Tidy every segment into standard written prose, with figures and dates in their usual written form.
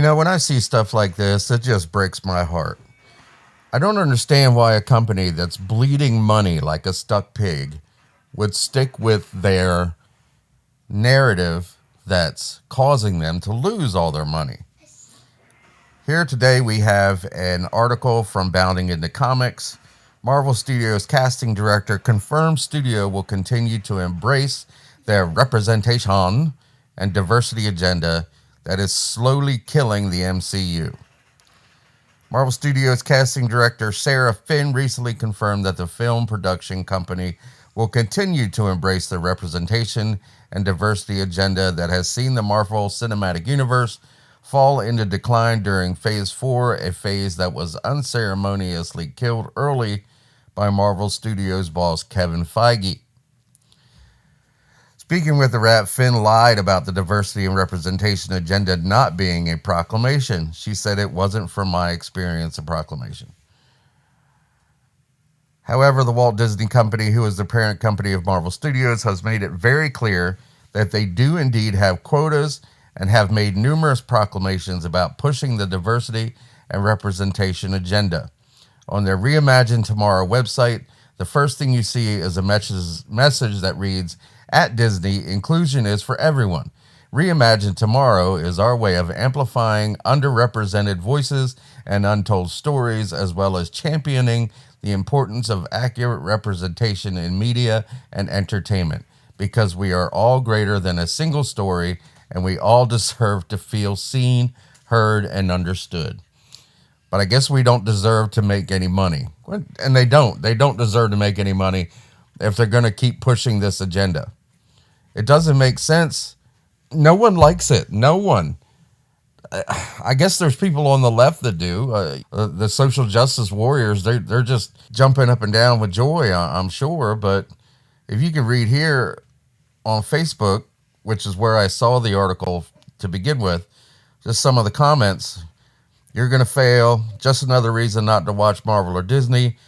When I see stuff like this, it just breaks my heart. I don't understand why a company that's bleeding money like a stuck pig would stick with their narrative that's causing them to lose all their money. Here today we have an article from Bounding into Comics. Marvel Studios casting director confirms studio will continue to embrace their representation and diversity agenda that is slowly killing the MCU. Marvel Studios casting director Sarah Finn recently confirmed that the film production company will continue to embrace the representation and diversity agenda that has seen the Marvel Cinematic Universe fall into decline during Phase 4, a phase that was unceremoniously killed early by Marvel Studios boss Kevin Feige. Speaking with the Wrap, Finn lied about the diversity and representation agenda not being a proclamation. She said it wasn't from my experience a proclamation. However, the Walt Disney Company, who is the parent company of Marvel Studios, has made it very clear that they do indeed have quotas and have made numerous proclamations about pushing the diversity and representation agenda. On their Reimagine Tomorrow website, the first thing you see is a message that reads, "At Disney, inclusion is for everyone. Reimagine Tomorrow is our way of amplifying underrepresented voices and untold stories, as well as championing the importance of accurate representation in media and entertainment, because we are all greater than a single story, and we all deserve to feel seen, heard, and understood." But I guess we don't deserve to make any money. And they don't. They don't deserve to make any money if they're going to keep pushing this agenda. It doesn't make sense. No one likes it. No one. I guess there's people on the left that do. The social justice warriors, they're just jumping up and down with joy, I'm sure. But if you can read here on Facebook, which is where I saw the article to begin with, just some of the comments. "You're going to fail. Just another reason not to watch Marvel or Disney.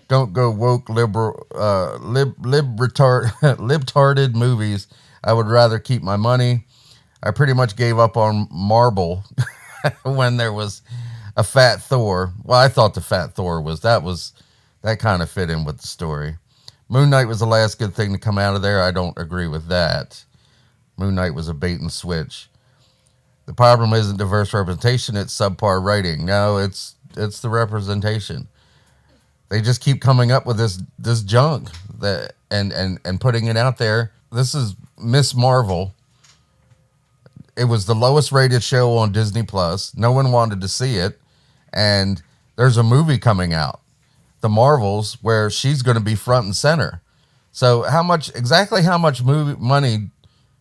Don't go woke libtarded movies. I would rather keep my money. I pretty much gave up on Marvel when there was a fat Thor." Well, I thought the fat Thor that kind of fit in with the story. "Moon Knight was the last good thing to come out of there. I don't agree with that. Moon Knight was a bait and switch. The problem isn't diverse representation, it's subpar writing." No, it's the representation. They just keep coming up with this junk and putting it out there. This is Miss Marvel. It was the lowest rated show on Disney Plus. No one wanted to see it. And there's a movie coming out, The Marvels, where she's going to be front and center. So how much money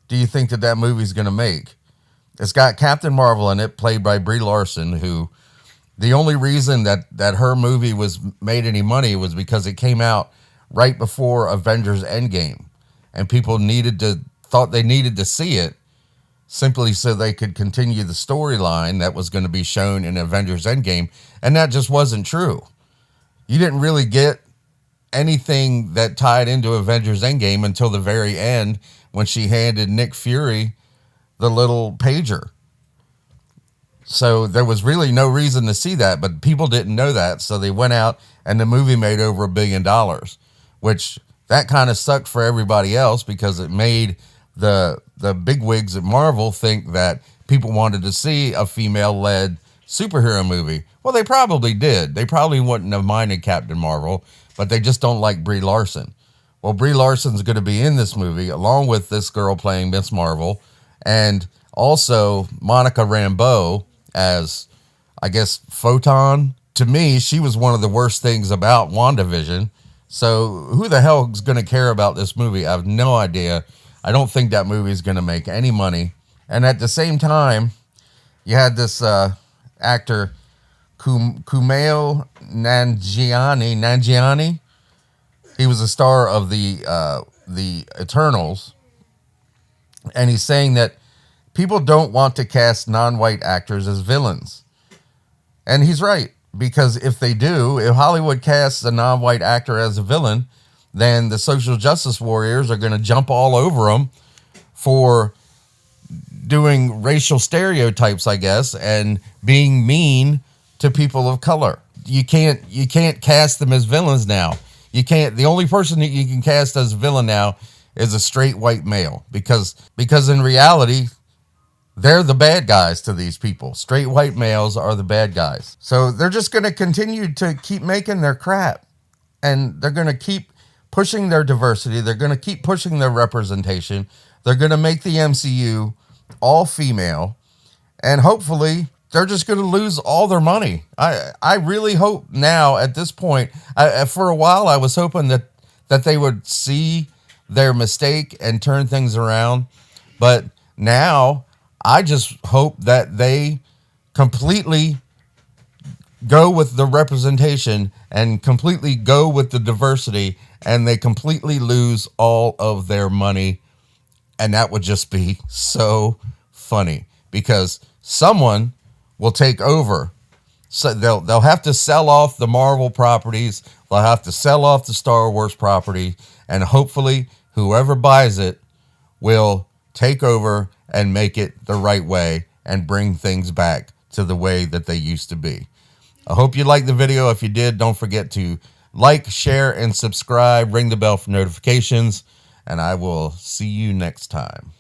do you think that movie's going to make? It's got Captain Marvel in it, played by Brie Larson, who the only reason that her movie was made any money was because it came out right before Avengers Endgame. And people thought they needed to see it simply so they could continue the storyline that was going to be shown in Avengers Endgame. And that just wasn't true. You didn't really get anything that tied into Avengers Endgame until the very end when she handed Nick Fury the little pager. So there was really no reason to see that, but people didn't know that. So they went out and the movie made over $1 billion, which that kind of sucked for everybody else because it made the bigwigs at Marvel think that people wanted to see a female-led superhero movie. Well, they probably did. They probably wouldn't have minded Captain Marvel, but they just don't like Brie Larson. Well, Brie Larson's going to be in this movie along with this girl playing Miss Marvel, and also Monica Rambeau as, I guess, Photon. To me, she was one of the worst things about WandaVision. So who the hell is going to care about this movie? I have no idea. I don't think that movie is going to make any money. And at the same time, you had this actor, Kumail Nanjiani. He was a star of the Eternals. And he's saying that people don't want to cast non-white actors as villains. And he's right. Because if Hollywood casts a non-white actor as a villain, then the social justice warriors are going to jump all over them for doing racial stereotypes, I guess, and being mean to people of color. You can't cast them as villains now. You can't. The only person that you can cast as a villain now is a straight white male, because in reality, they're the bad guys to these people. Straight white males are the bad guys. So they're just going to continue to keep making their crap, and they're going to keep pushing their diversity. They're going to keep pushing their representation. They're going to make the MCU all female, and hopefully they're just going to lose all their money. I really hope now at this point, for a while I was hoping that they would see their mistake and turn things around. But now I just hope that they completely go with the representation and completely go with the diversity, and they completely lose all of their money. And that would just be so funny, because someone will take over. So they'll have to sell off the Marvel properties. They'll have to sell off the Star Wars property, and hopefully whoever buys it will take over and make it the right way and bring things back to the way that they used to be. I hope you liked the video. If you did, don't forget to like, share, and subscribe. Ring the bell for notifications, and I will see you next time.